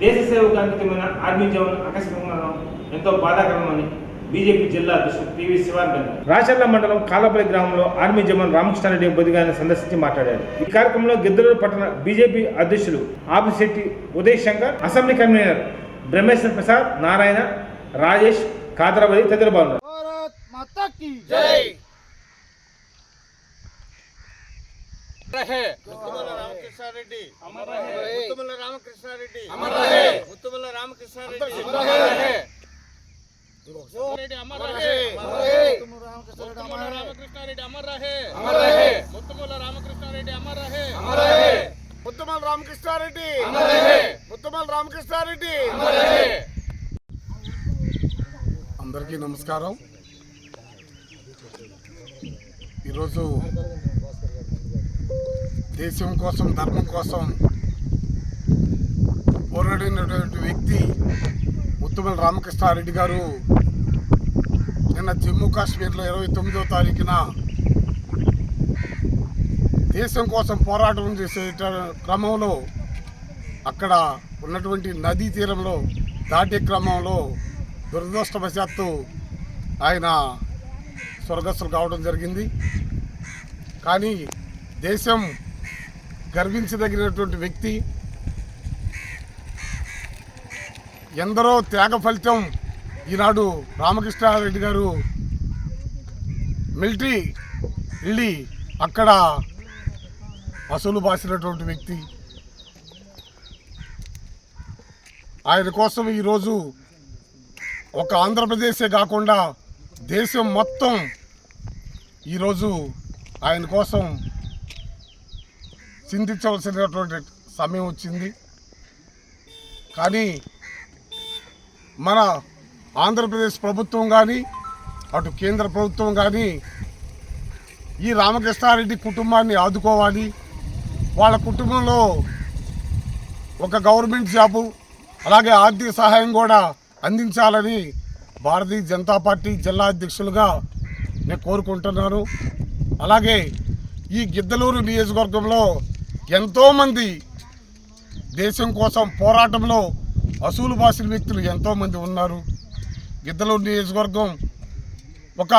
దేశ సేవకు అంకితమైన ఆర్మీ జవాన్ ఆకస్మికంగా ఎంతో బాధాకరమని బీజేపీ జిల్లా అధ్యక్షుడు టీవీ శివార్గన్ రాచర్ల మండలం కాలపల్లి గ్రామంలో ఆర్మీ జవాన్ రామకృష్ణారెడ్డి బొదిగాన్ని సందర్శించి మాట్లాడారు. ఈ కార్యక్రమంలో గిద్దలూరు పట్టణ బీజేపీ అధ్యక్షులు ఆపిశెట్టి ఉదయ్ శంకర్, అసెంబ్లీ కన్వీనర్ బ్రహ్మేశ్వర్ ప్రసాద్, నారాయణ, రాజేష్, కాదరవల్లి తదితరులు పాల్గొన్నారు. ముత్తుమల రామకృష్ణారెడ్డి అమర్ రహే. ముత్తుమల రామకృష్ణారెడ్డి అమర్ రహే. ముత్తుమల రామకృష్ణారెడ్డి అమర్ రహే. అమర్ రహే. ముత్తుమల రామకృష్ణారెడ్డి అమర్ రహే. అమర్ రహే. ముత్తుమల రామకృష్ణారెడ్డి అమర్ రహే. అమర్ రహే. ముత్తుమల రామకృష్ణారెడ్డి అమర్ రహే. ముత్తుమల రామకృష్ణారెడ్డి అమర్ రహే. అందరికీ నమస్కారం. ఈరోజు దేశం కోసం, ధర్మం కోసం పోరాడినటువంటి వ్యక్తి ముత్తుమల రామకృష్ణారెడ్డి గారు నిన్న జమ్మూ కాశ్మీర్లో 29వ తారీఖున దేశం కోసం పోరాటం చేసే క్రమంలో అక్కడ ఉన్నటువంటి నదీ తీరంలో దాటే క్రమంలో దురదృష్టవశాత్తు ఆయన స్వర్గస్థులు కావడం జరిగింది. కానీ దేశం గర్వించదగినటువంటి వ్యక్తి, ఎందరో త్యాగ ఫలితం ఈనాడు రామకృష్ణారెడ్డి గారు మిలిటరీ వెళ్ళి అక్కడ అసలు బాసినటువంటి వ్యక్తి. ఆయన కోసం ఈరోజు ఒక ఆంధ్రప్రదేశే కాకుండా దేశం మొత్తం ఈరోజు ఆయన కోసం చింతించవలసినటువంటి సమయం వచ్చింది. కానీ మన ఆంధ్రప్రదేశ్ ప్రభుత్వం కానీ అటు కేంద్ర ప్రభుత్వం కానీ ఈ రామకృష్ణారెడ్డి కుటుంబాన్ని ఆదుకోవాలి, వాళ్ళ కుటుంబంలో ఒక గవర్నమెంట్ జాబు అలాగే ఆర్థిక సహాయం కూడా అందించాలని భారతీయ జనతా పార్టీ జిల్లా అధ్యక్షులుగా నేను కోరుకుంటున్నాను. అలాగే ఈ గిద్దలూరు నియోజకవర్గంలో ఎంతోమంది దేశం కోసం పోరాటంలో అసూలు బాసిన వ్యక్తులు ఎంతోమంది ఉన్నారు. గిద్దలూరు నియోజకవర్గం ఒక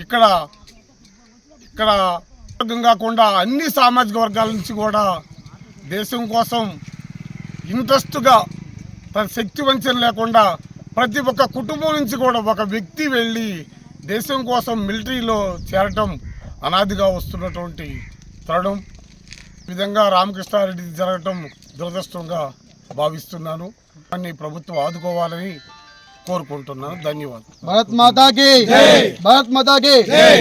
ఇక్కడ వర్గం కాకుండా అన్ని సామాజిక వర్గాల నుంచి కూడా దేశం కోసం ఇంట్రెస్ట్గా తన శక్తి వంచన లేకుండా ప్రతి ఒక్క కుటుంబం నుంచి కూడా ఒక వ్యక్తి వెళ్ళి దేశం కోసం మిలిటరీలో చేరటం అనాదిగా వస్తున్నటువంటి తరుణం. ఈ విధంగా రామకృష్ణారెడ్డి జరగటం దురదృష్టంగా భావిస్తున్నాను. అన్ని ప్రభుత్వం ఆదుకోవాలని కోరుకుంటున్నాను. ధన్యవాదాలు. భారత్ మాతా కీ జై. భారత్ మాతా కీ జై.